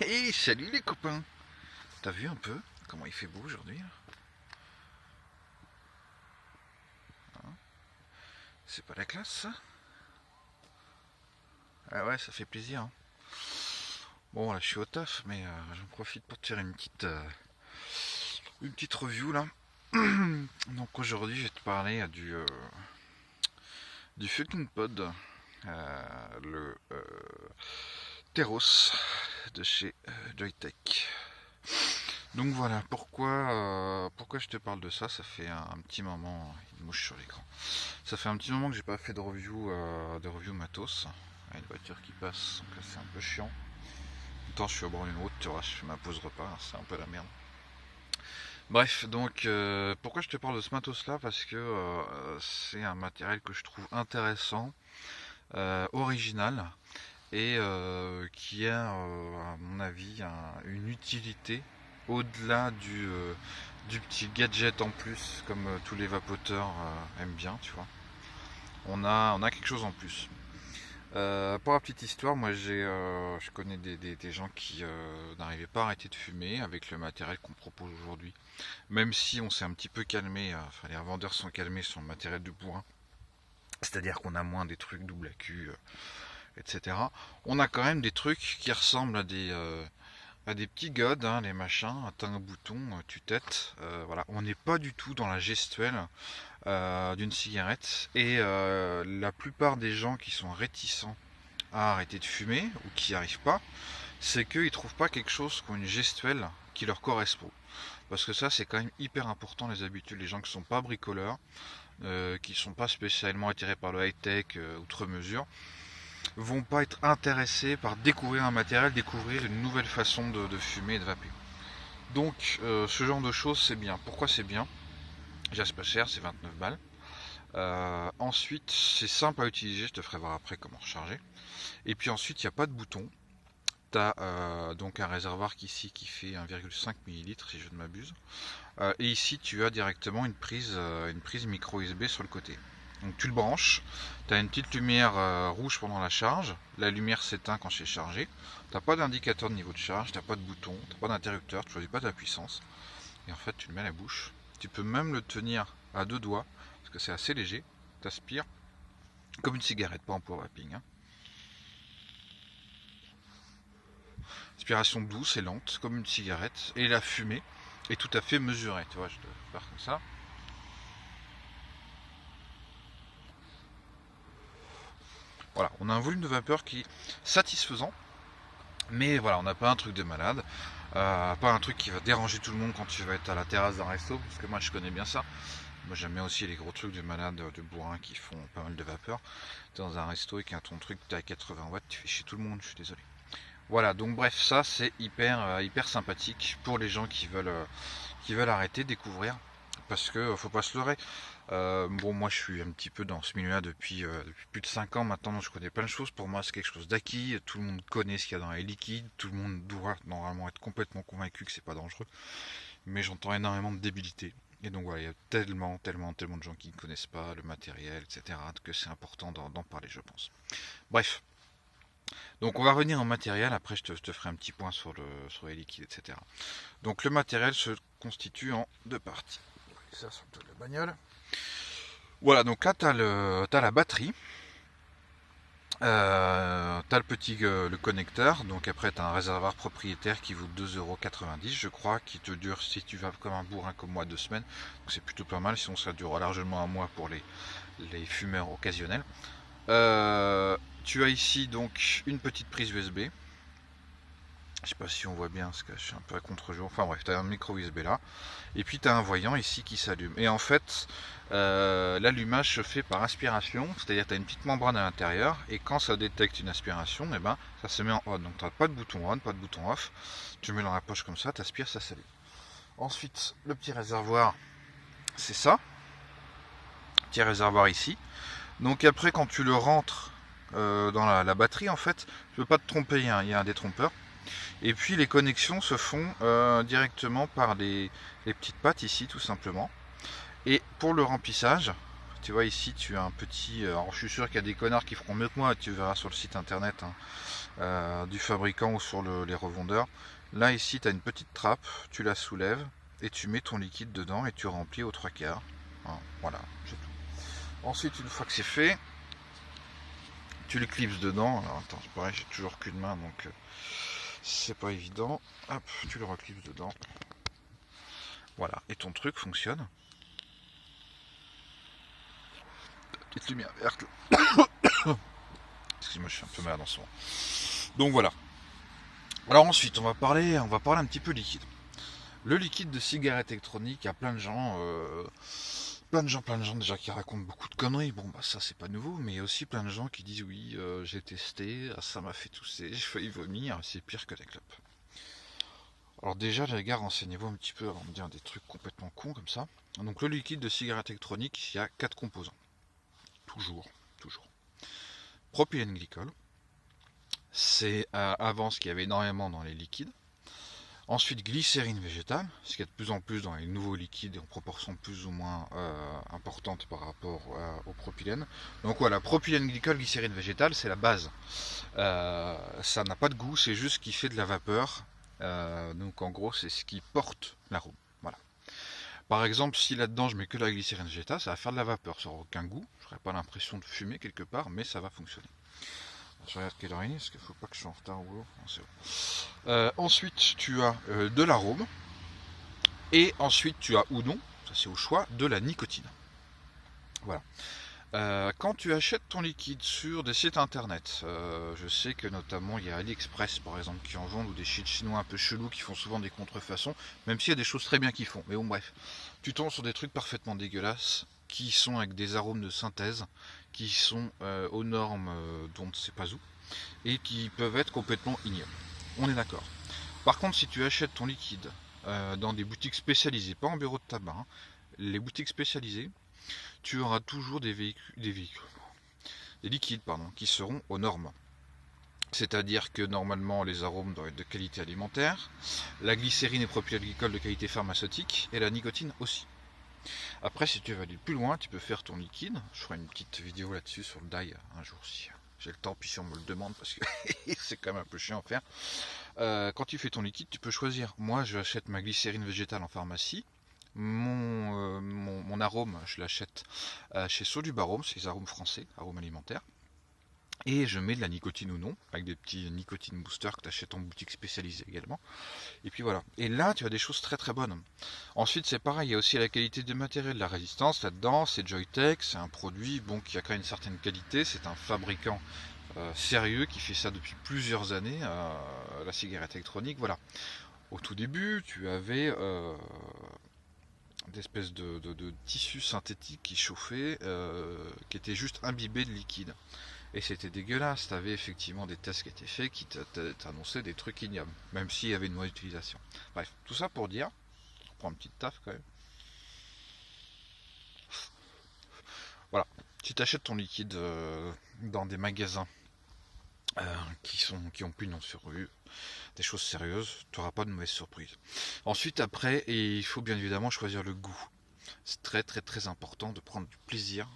Et salut les copains. T'as vu un peu comment il fait beau aujourd'hui là? C'est pas la classe ça? Ah ouais, ça fait plaisir, hein. Bon là je suis au taf mais j'en profite pour te faire une petite review là. Donc aujourd'hui je vais te parler du fucking pod, le Teros de chez Joytech. Donc voilà, pourquoi je te parle de ça. Ça fait un petit moment, une mouche sur l'écran. Ça fait un petit moment que j'ai pas fait de review matos. Il y a une voiture qui passe, donc là c'est un peu chiant. Pourtant je suis au bord d'une route, tu vois, je fais ma pause repas, c'est un peu la merde. Bref, donc pourquoi je te parle de ce matos là? Parce que c'est un matériel que je trouve intéressant, original, et qui a, à mon avis, une utilité au-delà du petit gadget en plus, comme tous les vapoteurs aiment bien, tu vois. On a quelque chose en plus. Pour la petite histoire, moi je connais des gens qui n'arrivaient pas à arrêter de fumer avec le matériel qu'on propose aujourd'hui. Même si on s'est un petit peu calmé, enfin les revendeurs sont calmés sur le matériel de bourrin, c'est-à-dire qu'on a moins des trucs double accu, etc. On a quand même des trucs qui ressemblent à des petits godes, hein, les machins. T'as un bouton, tu têtes. Voilà, on n'est pas du tout dans la gestuelle d'une cigarette. Et la plupart des gens qui sont réticents à arrêter de fumer ou qui n'y arrivent pas, c'est qu'ils ne trouvent pas quelque chose qui a une gestuelle qui leur correspond. Parce que ça, c'est quand même hyper important, les habitudes. Les gens qui ne sont pas bricoleurs, qui ne sont pas spécialement attirés par le high-tech outre mesure, vont pas être intéressés par découvrir un matériel, découvrir une nouvelle façon de fumer et de vaper. Donc ce genre de choses c'est bien. Pourquoi c'est bien? Déjà c'est pas cher, c'est 29 balles. Ensuite c'est simple à utiliser, je te ferai voir après comment recharger. Et puis ensuite il n'y a pas de bouton. Tu as donc un réservoir qui fait 1,5 ml si je ne m'abuse. Et ici tu as directement une prise micro USB sur le côté. Donc tu le branches, tu as une petite lumière rouge pendant la charge, la lumière s'éteint quand c'est chargé, tu n'as pas d'indicateur de niveau de charge, tu n'as pas de bouton, tu n'as pas d'interrupteur, tu choisis pas ta puissance, et en fait tu le mets à la bouche. Tu peux même le tenir à deux doigts, parce que c'est assez léger, tu aspires comme une cigarette, pas en power vaping, hein. Aspiration douce et lente, comme une cigarette, et la fumée est tout à fait mesurée, tu vois, je te faire comme ça. Voilà, on a un volume de vapeur qui est satisfaisant. Mais voilà, on n'a pas un truc de malade, pas un truc qui va déranger tout le monde quand tu vas être à la terrasse d'un resto, parce que moi je connais bien ça. Moi j'aime bien aussi les gros trucs de malade, de bourrin qui font pas mal de vapeur. T'es dans un resto et qu'un ton truc t'es à 80 watts, tu fais chier tout le monde, je suis désolé. Voilà, donc bref, ça c'est hyper sympathique pour les gens qui veulent arrêter, découvrir. Parce que faut pas se leurrer. Bon, moi je suis un petit peu dans ce milieu-là depuis plus de 5 ans maintenant, donc je connais plein de choses. Pour moi, c'est quelque chose d'acquis. Tout le monde connaît ce qu'il y a dans les liquides. Tout le monde doit normalement être complètement convaincu que c'est pas dangereux. Mais j'entends énormément de débilité. Et donc voilà, il y a tellement de gens qui ne connaissent pas le matériel, etc., que c'est important d'en parler, je pense. Bref, donc on va revenir au matériel. Après, je te ferai un petit point sur les liquides, etc. Donc le matériel se constitue en deux parties. Ça sur la bagnole. Voilà, donc là t'as la batterie, t'as le connecteur, donc après t'as un réservoir propriétaire qui vaut 2,90 € je crois, qui te dure si tu vas comme un bourrin comme moi 2 semaines, donc c'est plutôt pas mal, sinon ça dure largement un mois pour les fumeurs occasionnels. Tu as ici donc une petite prise USB. Je sais pas si on voit bien parce que je suis un peu à contre-jour. Enfin bref, tu as un micro USB là. Et puis tu as un voyant ici qui s'allume. Et en fait, l'allumage se fait par aspiration. C'est-à-dire que tu as une petite membrane à l'intérieur. Et quand ça détecte une aspiration, et ben, ça se met en on. Donc tu n'as pas de bouton on, pas de bouton off. Tu mets dans la poche comme ça, tu aspires, ça s'allume. Ensuite, le petit réservoir, c'est ça. Petit réservoir ici. Donc après, quand tu le rentres dans la batterie, en fait, tu peux pas te tromper, il y a un détrompeur. Et puis les connexions se font directement par les petites pattes ici tout simplement. Et pour le remplissage, Tu vois ici tu as un petit, alors je suis sûr qu'il y a des connards qui feront mieux que moi, tu verras sur le site internet hein, du fabricant ou sur les revendeurs. Là ici tu as une petite trappe, tu la soulèves et tu mets ton liquide dedans et tu remplis aux 3/4. Hein, voilà, c'est tout. Ensuite une fois que c'est fait, tu le clipses dedans. Alors attends, c'est pareil, j'ai toujours qu'une main donc c'est pas évident. Hop, tu le reclipses dedans. Voilà, et ton truc fonctionne. Petite lumière verte. Excuse-moi, je suis un peu malade en ce moment. Donc voilà. Alors ensuite, on va parler un petit peu liquide. Le liquide de cigarette électronique, il y a plein de gens déjà qui racontent beaucoup de conneries. Bon, bah ça c'est pas nouveau, mais il y a aussi plein de gens qui disent oui, j'ai testé, ça m'a fait tousser, j'ai failli vomir, c'est pire que la clope. Alors déjà, les gars, renseignez-vous un petit peu avant de dire des trucs complètement cons comme ça. Donc le liquide de cigarette électronique, il y a 4 composants. Toujours. Propylène glycol, c'est avant ce qu'il y avait énormément dans les liquides. Ensuite, glycérine végétale, ce qu'il y a de plus en plus dans les nouveaux liquides et en proportion plus ou moins importante par rapport au propylène. Donc voilà, propylène glycol, glycérine végétale, c'est la base. Ça n'a pas de goût, c'est juste ce qui fait de la vapeur. Donc en gros, c'est ce qui porte l'arôme. Voilà. Par exemple, si là-dedans je mets que la glycérine végétale, ça va faire de la vapeur, ça n'aura aucun goût. Je n'aurai pas l'impression de fumer quelque part, mais ça va fonctionner. Je regarde quelle heure il est, parce qu'il ne faut pas que je sois en retard au boulot. Ensuite, tu as de l'arôme. Et ensuite, tu as ou non, ça c'est au choix, de la nicotine. Voilà. Quand tu achètes ton liquide sur des sites internet, je sais que notamment il y a AliExpress par exemple qui en vendent, ou des sites chinois un peu chelous qui font souvent des contrefaçons, même s'il y a des choses très bien qu'ils font. Mais bon bref, tu tombes sur des trucs parfaitement dégueulasses, qui sont avec des arômes de synthèse, qui sont aux normes dont on ne sait pas où, et qui peuvent être complètement ignobles. On est d'accord. Par contre, si tu achètes ton liquide dans des boutiques spécialisées, pas en bureau de tabac, hein, les boutiques spécialisées, tu auras toujours des liquides qui seront aux normes. C'est-à-dire que normalement les arômes doivent être de qualité alimentaire, la glycérine et propylène glycol de qualité pharmaceutique, et la nicotine aussi. Après, si tu veux aller plus loin, tu peux faire ton liquide. Je ferai une petite vidéo là-dessus sur le die un jour si j'ai le temps, puis si on me le demande, parce que c'est quand même un peu chiant à faire. Quand tu fais ton liquide, tu peux choisir. Moi, je achète ma glycérine végétale en pharmacie. Mon arôme, je l'achète chez Solubarom, c'est les arômes français, arômes alimentaires. Et je mets de la nicotine ou non, avec des petits nicotine boosters que tu achètes en boutique spécialisée également. Et puis voilà. Et là, tu as des choses très très bonnes. Ensuite, c'est pareil, il y a aussi la qualité du matériel, la résistance là-dedans. C'est Joytech, c'est un produit qui a quand même une certaine qualité. C'est un fabricant sérieux qui fait ça depuis plusieurs années, la cigarette électronique. Voilà. Au tout début, tu avais d'espèces de tissu synthétique qui chauffait, qui était juste imbibé de liquide. Et c'était dégueulasse, tu avais effectivement des tests qui étaient faits qui t'annonçaient des trucs ignobles, même s'il y avait une mauvaise utilisation. Bref, tout ça pour dire, on prend une petite taf quand même. Voilà, si tu achètes ton liquide dans des magasins qui ont pignon sur rue, des choses sérieuses, tu n'auras pas de mauvaise surprise. Ensuite, après, il faut bien évidemment choisir le goût. C'est très très très important de prendre du plaisir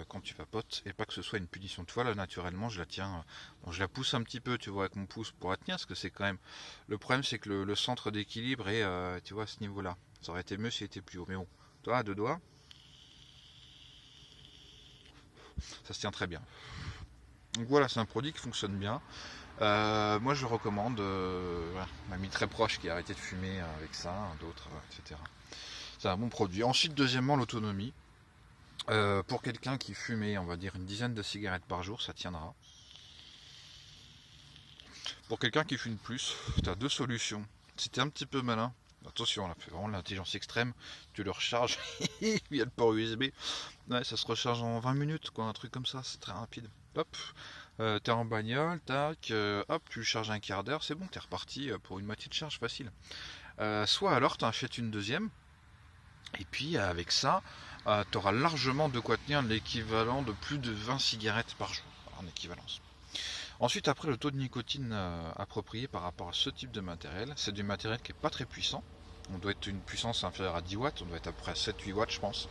quand tu vapotes et pas que ce soit une punition. Tu vois là naturellement je la tiens, je la pousse un petit peu tu vois avec mon pouce pour la tenir parce que c'est quand même, le problème c'est que le centre d'équilibre est tu vois à ce niveau là. Ça aurait été mieux s'il était plus haut mais bon, toi à deux doigts, ça se tient très bien. Donc voilà, c'est un produit qui fonctionne bien. Moi je recommande, voilà, ma amie très proche qui a arrêté de fumer avec ça, d'autres, etc. C'est un bon produit. Ensuite, deuxièmement, l'autonomie. Pour quelqu'un qui fumait, on va dire, une dizaine de cigarettes par jour, ça tiendra. Pour quelqu'un qui fume plus, tu as deux solutions. Si tu es un petit peu malin, attention, là, c'est vraiment l'intelligence extrême, tu le recharges via le port USB. Ouais, ça se recharge en 20 minutes, quoi, un truc comme ça, c'est très rapide. Hop, t'es en bagnole, tac, hop, tu le charges un quart d'heure, c'est bon, t'es reparti pour une moitié de charge facile. Soit alors, t'en achètes une deuxième, et puis avec ça, tu auras largement de quoi tenir l'équivalent de plus de 20 cigarettes par jour, en équivalence. Ensuite, après, le taux de nicotine approprié par rapport à ce type de matériel, c'est du matériel qui n'est pas très puissant. On doit être une puissance inférieure à 10 watts, on doit être à peu près à 7-8 watts je pense,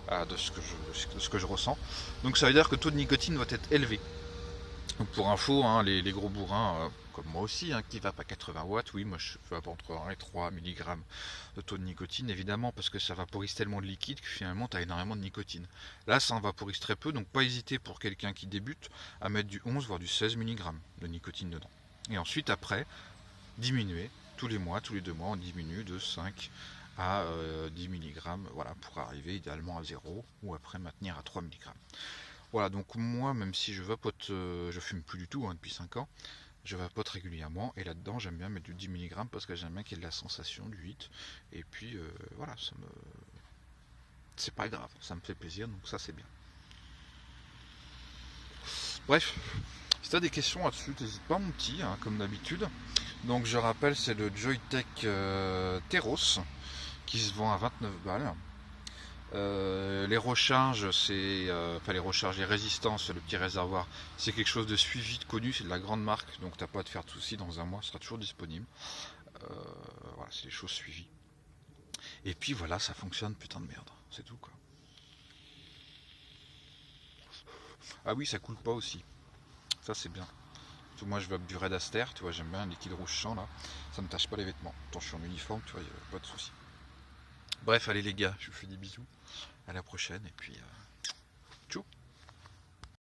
de ce que je ressens. Donc ça veut dire que le taux de nicotine doit être élevé. Donc pour info, hein, les gros bourrins, comme moi aussi, hein, qui vapent à 80 watts, oui, moi je vape entre 1 et 3 mg de taux de nicotine, évidemment, parce que ça vaporise tellement de liquide que finalement tu as énormément de nicotine. Là, ça en vaporise très peu, donc pas hésiter pour quelqu'un qui débute à mettre du 11 voire du 16 mg de nicotine dedans. Et ensuite, après, diminuer tous les mois, tous les 2 mois, on diminue de 5 à 10 mg, voilà, pour arriver idéalement à 0 ou après maintenir à 3 mg. Voilà, donc moi, même si je vapote, je fume plus du tout hein, depuis 5 ans, je vapote régulièrement et là-dedans j'aime bien mettre du 10 mg parce que j'aime bien qu'il y ait de la sensation du 8 et puis voilà, c'est pas grave, ça me fait plaisir donc ça c'est bien. Bref, si t'as des questions là-dessus, n'hésite pas mon petit, hein, comme d'habitude. Donc je rappelle, c'est le Joytech Teros qui se vend à 29 balles. Les recharges, enfin les recharges, les résistances, le petit réservoir, c'est quelque chose de suivi, de connu, c'est de la grande marque, donc t'as pas à te faire de soucis, dans un mois, ce sera toujours disponible. Voilà, c'est des choses suivies. Et puis voilà, ça fonctionne, putain de merde, c'est tout quoi. Ah oui, ça coule pas aussi, ça c'est bien. Moi je veux du Red Aster, tu vois, j'aime bien un liquide rouge champ là, ça me tâche pas les vêtements. Tant je suis en uniforme, tu vois, y a pas de soucis. Bref, allez les gars, je vous fais des bisous, à la prochaine, et puis